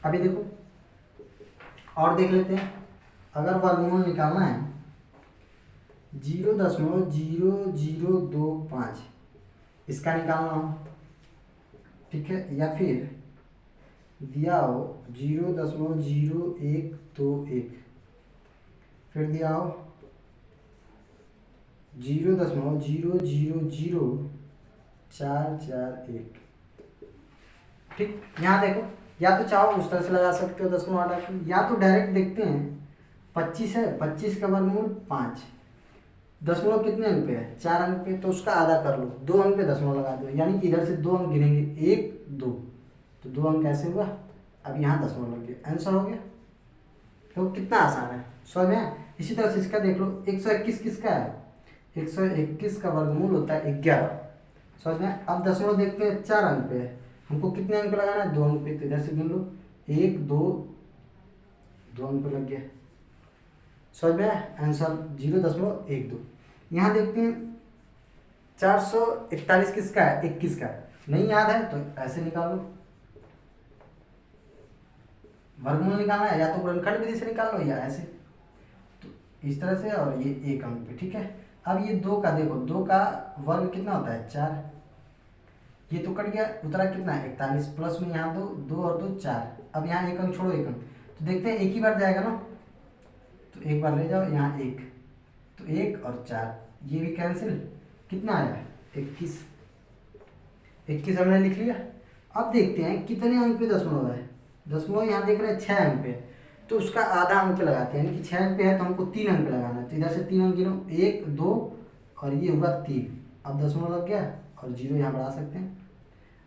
अभी देखो और देख लेते हैं, अगर वर्गमूल निकालना है 0.0025 इसका निकालना हो, ठीक है, या फिर दिया हो 0.0121, फिर दिया हो 0.000441। ठीक, यहाँ देखो, या तो चाहो उस तरह से लगा सकते हो दशमलव हटा के, या तो डायरेक्ट देखते हैं 25 है, 25 का वर्गमूल 5, दशमलव कितने अंक पे है, 4 अंक पे, तो उसका आधा कर लो, 2 अंक पे दशमलव लगा दो, यानी कि इधर से 2 अंक गिनेंगे, 1 2, तो 2 अंक ऐसे हुआ। अब यहाँ दशमलव लग गया, आंसर हो गया। तो कितना आसान है, समझ में। इसी तरह से इसका देख लो, 121 किसका है, 121 का वर्गमूल होता है 11। समझ में। अब दशमलव देखते हैं 4 अंक पे है, हमको कितने अंक लगाना है, 2 अंक पे, तो इधर से गिन लो, 1 2, 2 अंक पे लग गया। समझ में आंसर 0.12। यहाँ देखते हैं 441 किसका है, 21 का, नहीं याद है तो ऐसे निकालो, वर्गमूल निकालना है या तो गुणनखंड विधि से निकाल लो या ऐसे, तो इस तरह से, और ये 1 अंक पे। ठीक है, अब ये 2 का देखो, 2 का वर्ग कितना होता है, 4, ये तो कट गया, उतरा कितना है 41, प्लस में यहाँ 2, 2 और 2 4, अब यहाँ 1 अंक छोड़ो, 1 अंक, तो देखते हैं एक ही बार जाएगा ना, तो एक बार ले जाओ, यहाँ 1, तो 1 और 4 ये भी कैंसिल, कितना आया 21, 21 हमने लिख लिया। अब देखते हैं कितने अंक पे दशमलव है, दशमलव यहाँ देख रहे हैं 6 अंक पे, तो उसका आधा अंक पे लगाते हैं, यानी कि 6 अंक पे है तो हमको 3 अंक पे लगाना है, तो इधर से 3 अंक गिनो, 1 2 और ये हुआ 3, अब दशमलव लग गया और 0 यहाँ बढ़ा सकते हैं,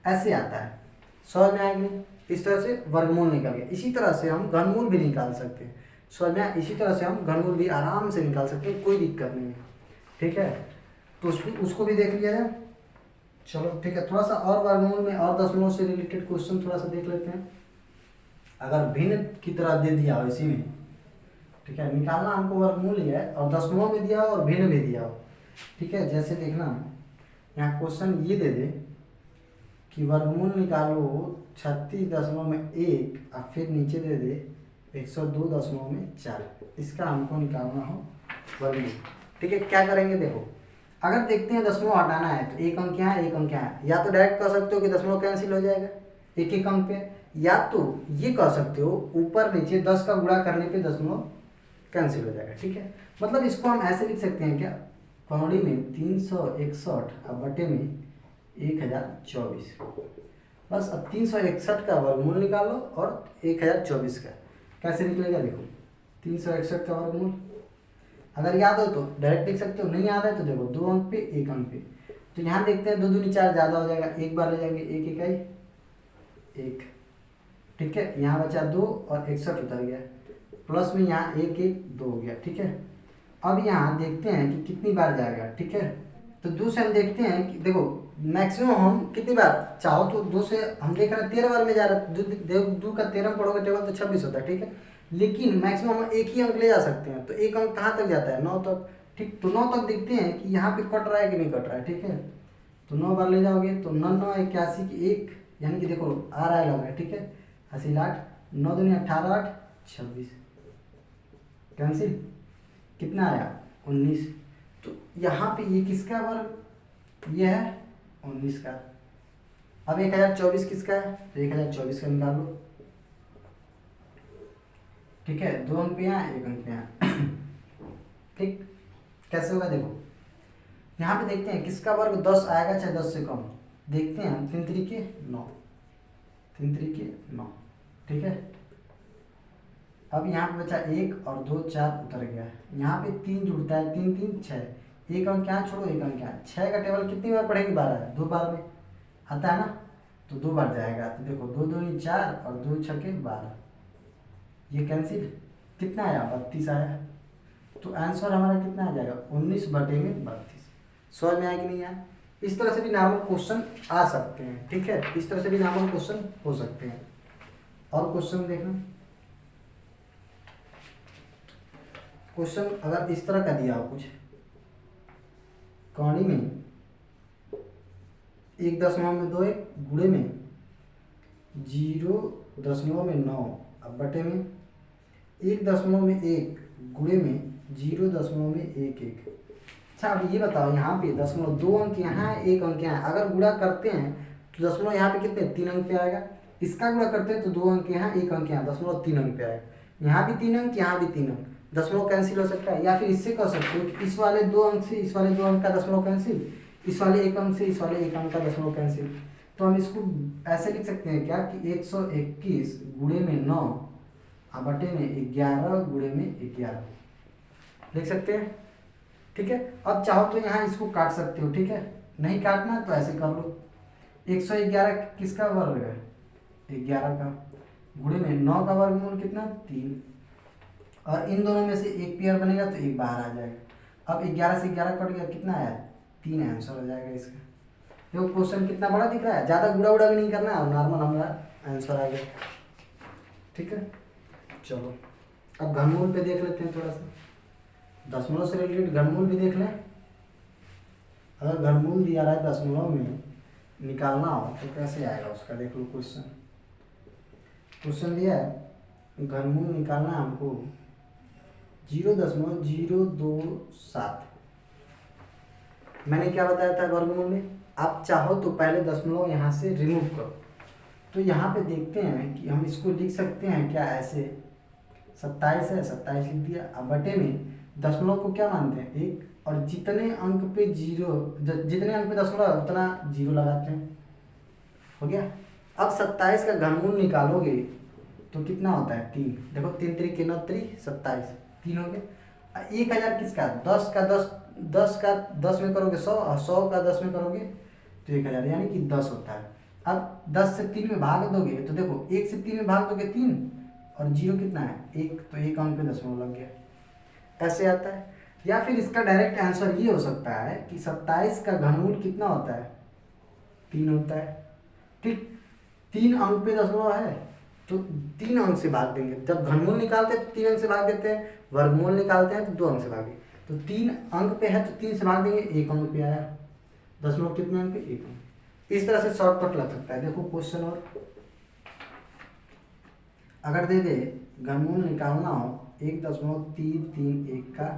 ऐसे आता है। समझ में आएगी नहीं? इस तरह से वर्गमूल निकल गया। इसी तरह से हम घनमूल भी निकाल सकते हैं, समझ में। इसी तरह से हम घनमूल भी आराम से निकाल सकते हैं, कोई दिक्कत नहीं है। ठीक है, तो उसको भी देख लिया जाए। चलो ठीक है, थोड़ा सा और वर्गमूल में और दशमलव से रिलेटेड क्वेश्चन थोड़ा सा देख लेते हैं। अगर भिन्न की तरह दे दिया हो इसी में, ठीक है, निकालना हमको वर्गमूल ही है, और दशमलव में दिया हो और भिन्न भी दिया हो। ठीक है, जैसे देखना यहाँ क्वेश्चन ये दे दे कि वर्गमूल निकालो 36.1 और फिर नीचे दे दे 102.4, इसका हमको निकालना हो वर्गमूल। ठीक है, क्या करेंगे देखो, अगर देखते हैं दशमलव हटाना है तो 1 अंक यहाँ 1 अंक यहाँ, या तो डायरेक्ट कह सकते हो कि दशमलव कैंसिल हो जाएगा 1 अंक पे, या तो ये कह सकते हो ऊपर नीचे 10 का गुणा करने पे दशमलव कैंसिल हो जाएगा। ठीक है, मतलब इसको हम ऐसे लिख सकते हैं क्या, कौड़ी में 361 और बटे में 1024, बस। अब 361 का वर्गमूल निकालो और 1024 का कैसे निकलेगा, देखो 361 का वर्गमूल अगर याद हो तो डायरेक्ट लिख सकते हो, नहीं याद है तो देखो 2 अंक पे 1 अंक पे, तो यहाँ देखते हैं 2 दूनी 4 ज़्यादा हो जाएगा, एक बार ले जाएंगे 1 इकाई 1। ठीक है, यहाँ बचा 2 और 61 उतर गया, प्लस में यहाँ 1 1 2 हो गया। ठीक है, अब यहाँ देखते हैं कि कितनी बार जाएगा। ठीक है, तो 2 से हम देखते हैं कि देखो मैक्सिमम हम कितनी बार, चाहो तो 2 से हम देख रहे हैं 13 बार में जा रहा है, 2 का 13 पढ़ोगे टेबल तो 26 होता है। ठीक है, लेकिन मैक्सिमम हम 1 ही अंक ले जा सकते हैं, तो 1 अंक कहाँ तक जाता है, 9 तक। ठीक, तो 9 तक देखते हैं कि यहाँ पे कट रहा है कि नहीं कट रहा है। ठीक है, तो 9 बार ले जाओगे तो 9 9 81 की एक, यानी कि देखो आ रहा है लग रहा है, ठीक है। 80 8 9 दूनी 18 8 26 कैंसिल, कितना आया 19। तो यहाँ पे ये किसका वर्ग, ये है 19 का। अब 1024 किसका है, तो 1024 का निकाल लो, ठीक है। 2 अंक पे यहाँ 1 अंक पे यहाँ ठीक। कैसे होगा देखो, यहाँ पे देखते हैं किसका वर्ग 10 आएगा चाहे 10 से कम, देखते हैं हम। 3 3 9, 3 3 9, ठीक है। अब यहाँ पे बचा 1 और 2 4 उतर गया, यहाँ पे 3 जुड़ता है, 3 3 6, 1 अंक यहाँ छोड़ो, 1 अंक यहाँ। 6 का टेबल कितनी बार पढ़ेंगे, 12 है, 2 बार में आता है ना, तो 2 बार जाएगा। तो देखो 2 दूनी 4 और 2 छक्के 12, ये कैंसिल, कितना आया 32 आया। तो आंसर हमारा कितना आ जाएगा 19 बटे में 32। समझ में आया कि नहीं आया। इस तरह से भी नॉर्मल क्वेश्चन आ सकते हैं, ठीक है। इस तरह से भी नॉर्मल क्वेश्चन हो सकते हैं। और क्वेश्चन देखना, क्वेश्चन अगर इस तरह का दिया हो कुछ, कौड़ी में 1.21 गुणे में 0.9 अब बटे में 1.1 गुणे में 0.11। अच्छा अब ये बताओ, यहाँ पे 2 अंक यहाँ है, 1 अंक यहाँ है। अगर गुणा करते हैं तो दशमलव यहाँ पे कितने 3 अंक पे आएगा। इसका गुणा करते हैं तो 2 अंक यहाँ, 1 अंक यहाँ, 3 अंक पे आएगा। यहाँ भी 3 अंक, यहाँ भी 3 अंक, दशमलव कैंसिल हो सकता है। या फिर इससे कह सकते हो कि इस वाले 2 अंक से इस वाले 2 अंक का दशमलव कैंसिल, इस वाले 1 अंक से इस वाले 1 अंक का दशमलव कैंसिल। तो हम इसको ऐसे लिख सकते हैं क्या कि 121 गुणे में 9 बटे में 11 गुणे में 11 लिख सकते हैं, ठीक है। अब चाहो तो यहाँ इसको काट सकते हो, ठीक है। नहीं काटना तो ऐसे कर लो। 111 किसका वर्ग है, 11 का, गुणे में 9 का वर्गमूल कितना 3, और इन दोनों में से एक पेयर बनेगा तो एक बाहर आ जाएगा। अब 11 से 11 कट गया, कितना आया 3, आंसर हो जाएगा इसका। देखो क्वेश्चन कितना बड़ा दिख रहा है, ज़्यादा गुड़ा उड़ा भी नहीं करना है और नॉर्मल हमारा आंसर आ गया, ठीक है। चलो अब घनमूल पे देख लेते हैं थोड़ा सा, दशमलव से रिलेटेड घनमूल भी देख लें। अगर घनमूल दिया रहा है दशमलव में निकालना हो तो कैसे आएगा उसका, देख लो क्वेश्चन। क्वेश्चन दिया है घनमूल निकालना है हमको 0.027। मैंने क्या बताया था वर्गमूल में, आप चाहो तो पहले दशमलव यहाँ से रिमूव करो। तो यहाँ पे देखते हैं कि हम इसको लिख सकते हैं क्या ऐसे, 27 है 27 लिख दिया। अब बटे में दशमलव को क्या मानते हैं 1, और जितने अंक पे जितने अंक पे दशमलव है उतना 0 लगाते हैं, हो गया। अब 27 का घनमूल निकालोगे तो कितना होता है 3, देखो 3 3 के 9 3 27 3 हो गया। 1000 किसका 10 का 10 में करोगे 100 और 100 का 10 में करोगे तो 1000, यानी कि 10 होता है। अब 10 से 3 में भाग दोगे तो देखो 1 से 3 में भाग दोगे 3 और 0 कितना है 1, तो 1 अंक पे दशमलव लग गया, ऐसे आता है। या फिर इसका डायरेक्ट आंसर ये हो सकता है कि 27 का घनमूल कितना होता है 3 होता है, ठीक। 3 अंक पे दशमलव है तो 3 अंक से भाग देंगे। जब घनमूल निकालते हैं तो 3 अंक से भाग देते हैं, वर्गमूल निकालते हैं तो 2 अंक से भागे। तो 3 अंक पे है तो 3 से भाग देंगे, 1 अंक पे आया, दशमलव कितने अंक पे 1 अंक। इस तरह से शॉर्टकट लग सकता है। देखो क्वेश्चन, और अगर दे दे घनमूल निकालना हो 1.331 का,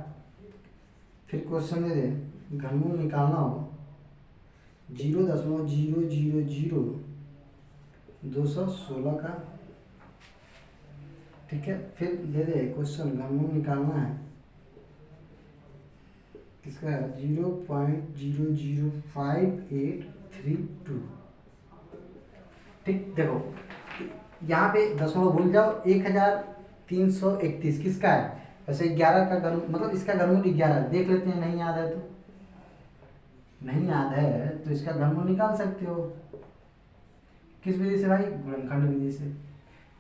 फिर क्वेश्चन दे दे घनमूल निकालना हो 0.000216 का, ठीक है। फिर दे दे क्वेश्चन घनमूल निकालना है किसका 0.005832, ठीक। देखो यहाँ पे दशमलव भूल जाओ, 1331 किसका है, वैसे 11 का घन, मतलब इसका घनमूल 11 देख लेते हैं। नहीं याद है तो नहीं याद है तो इसका घनमूल निकाल सकते हो। किस विधि से भाई, गुणनखंड विधि से।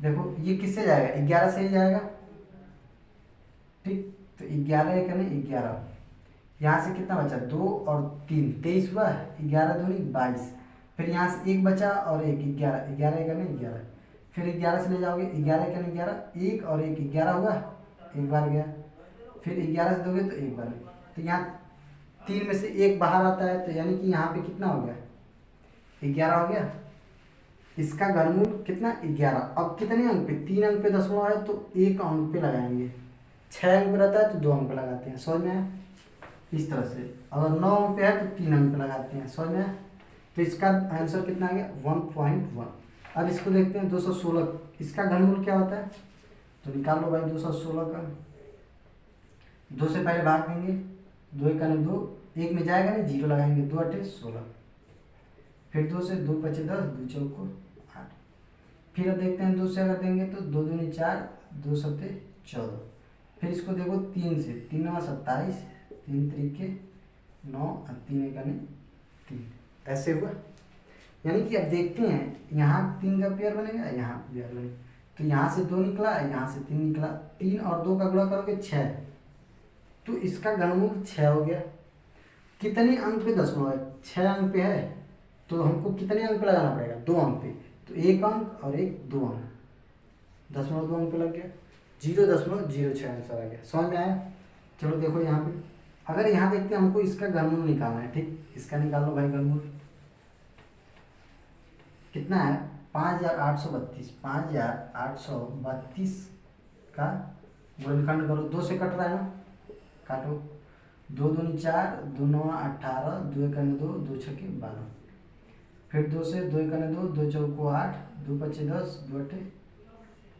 देखो ये किससे जाएगा 11 से ही जाएगा, ठीक। तो 11 एक 11, यहाँ से कितना बचा 2 और 3 23 हुआ, 11 दूनी 22, फिर यहाँ से 1 बचा और 1 11, 11 एक 11, फिर 11 से ले जाओगे 11 एक 11, 1 और 1 11 हुआ, एक बार गया, फिर 11 से दोगे तो एक बार। तो यहाँ 3 में से 1 बाहर आता है, तो यानी कि यहाँ पे कितना हो गया 11 हो गया। इसका घनमूल कितना 11। अब कितने अंक पे, 3 अंक पे दशमलव है तो 1 अंक पे लगाएंगे। 6 अंक पे रहता है तो 2 अंक पे लगाते हैं, समझ में आया। इस तरह से अगर 9 अंक पे है तो 3 अंक पे लगाते हैं, समझ में आया। तो इसका आंसर कितना आ गया 1.1। अब इसको देखते हैं 216, इसका घनमूल क्या होता है तो निकाल लो भाई 216 का। 2 से पहले भाग देंगे, 2 एक 2, 1 में जाएगा नहीं, 0 लगाएंगे, 2 8 16। फिर 2 से 2 5 10, 2 चौको 8। फिर अब देखते हैं 2 से अगर देंगे तो 2 दूनी 4, 2 सत्ते 14। फिर इसको देखो 3 से, 3 9 27, 3 त्रिके 9 और 3 एक 3, ऐसे हुआ। यानी कि अब देखते हैं यहाँ 3 का पेयर बनेगा, यहाँ पेयर बनेगा, तो यहाँ से 2 निकला, यहाँ से 3 निकला, 3 और 2 का गुणा करोगे 6, तो इसका घनमूल 6 हो गया। कितने अंक पे दशमलव है, 6 अंक पे है, तो हमको कितने अंक पे लगाना पड़ेगा 2 अंक पे, तो 1 अंक और 2 अंक, दशमलव 2 अंक पे लग गया, 0.06 आंसर आ गया। समझ में आया। चलो देखो यहाँ पे, अगर यहाँ देखते हैं हमको इसका घनमूल निकालना है, ठीक, इसका निकाल लो भाई घनमूल कितना है 5832, 5832 का गुणनखंड करो, 2 से कट रहा है ना, काटो, 2 दूनी 4, 2 9 18, 2 एक 2, 2 छक्के 12। फिर 2 से 2 एक 2, 2 चौको 8, 2 पच्चे 10, 2 अट्ठे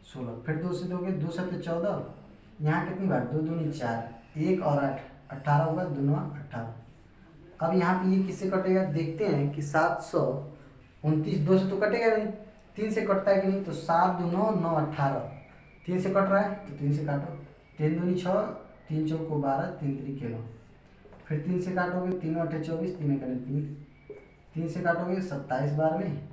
16। फिर 2 से दोगे 2 सत्ते 14, यहाँ कितनी बार 2 दूनी 4, 1 और 8 18 होगा, 2 9 18। अब यहाँ पे ये किससे कटेगा देखते हैं कि 729, 2 से तो कटेगा नहीं, 3 से कटता है कि नहीं, तो 7 2 9 9 18, 3 से कट रहा है तो 3 से काटो, 3 दूनी 6, 3 चौको 12, 3 त्रिके 9। फिर 3 से काटोगे, 3 अट्ठे 24, 3 एक 3, 3 से काटोगे 27 बार में,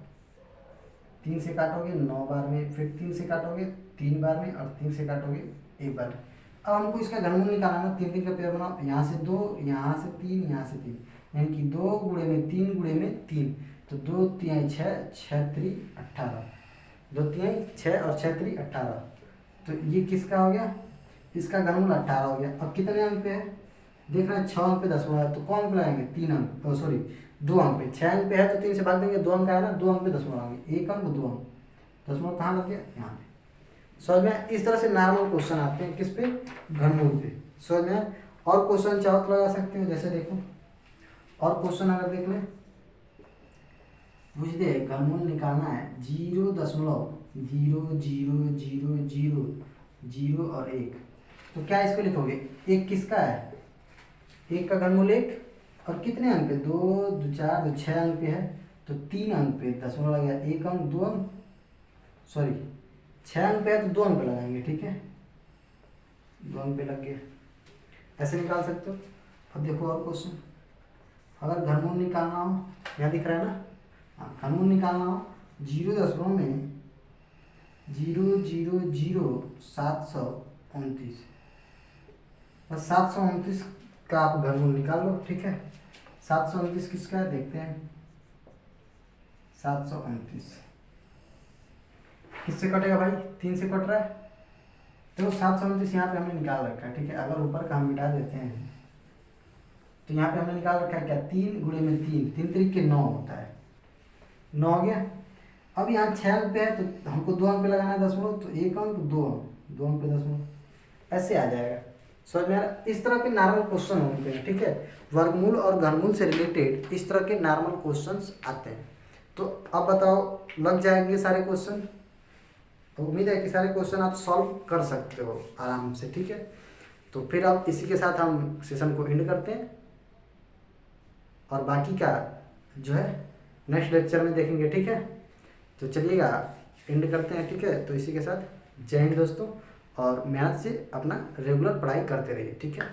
3 से काटोगे 9 बार में, फिर 3 से काटोगे 3 बार में, और 3 से काटोगे 1 बार में। अब हमको इसका घनमूल निकालना है, 3 3 का पेयर बनाओ, यहाँ से 2, यहाँ से 3, यहाँ से 3, यानी कि 2 गुणे में 3 गुणे में 3, तो 2 3 6, 6 3 18, 2 3 6 और 6 3 18, तो ये किसका हो गया, इसका घनमूल 18 हो गया। अब कितने अंक पे है देख रहे हैं, 6 अंक पे दशमलव है, तो कौन पे लगाएंगे 3 अंक, सॉरी 2 अंक पे, 6 अंक पे है तो 3 से भाग देंगे, 2 अंक आया ना, 2 अंक पे दशमलव आएंगे, 1 अंक 2 अंक, दशमलव कहाँ लग गया यहाँ पे। समझ में। इस तरह से नॉर्मल क्वेश्चन आते हैं किस पे, घनमूल पे। समझ में। और क्वेश्चन चाहो तो लगा सकते हो, जैसे देखो और क्वेश्चन अगर देख लें, बुझ दे घनमूल निकालना है 0.000000 और 1, तो क्या इसको लिखोगे, 1 किसका है, 1 का घनमूल 1, और कितने अंक पे 2 2 4 2 6 अंक पे है, तो 3 अंक पे दशमलव लग गया, 1 अंक 2 अंक, सॉरी 6 अंक पे है तो 2 अंक पे लगाएंगे, ठीक है 2 अंक पे लग गया, ऐसे निकाल सकते हो। अब देखो और क्वेश्चन, अगर घनमूल निकालना हो, यहाँ दिख रहा है ना, हाँ घनमूल निकालना हो 0.000729, बस 729 का आप घनमूल निकाल लो, ठीक है। 729 किसका है देखते हैं, 729 किससे कटेगा भाई, 3 से कट रहा है, तो 729 यहाँ पे हमने निकाल रखा है, ठीक है। अगर ऊपर का हम मिटा देते हैं तो यहाँ पे हमने निकाल रखा है क्या, 3 गुणे में 3, 3 त्रिके 9 होता है, 9 हो गया। अब यहाँ 6 अंक पे है तो हमको 2 अंक पे लगाना है दशमलव, तो 1 अंक 2 अंक, 2 अंक पे दशमलव, ऐसे आ जाएगा। समझ में आ रहा है। इस तरह के नॉर्मल क्वेश्चन होते हैं, ठीक है। वर्गमूल और घनमूल से रिलेटेड इस तरह के नॉर्मल क्वेश्चंस आते हैं। तो अब बताओ लग जाएंगे सारे क्वेश्चन, तो उम्मीद है कि सारे क्वेश्चन आप सॉल्व कर सकते हो आराम से, ठीक है। तो फिर अब इसी के साथ हम सेशन को एंड करते हैं, और बाकी का जो है नेक्स्ट लेक्चर में देखेंगे, ठीक है। तो चलिएगा एंड करते हैं, ठीक है। तो इसी के साथ जय हिंद दोस्तों, और मेहनत से अपना रेगुलर पढ़ाई करते रहिए, ठीक है।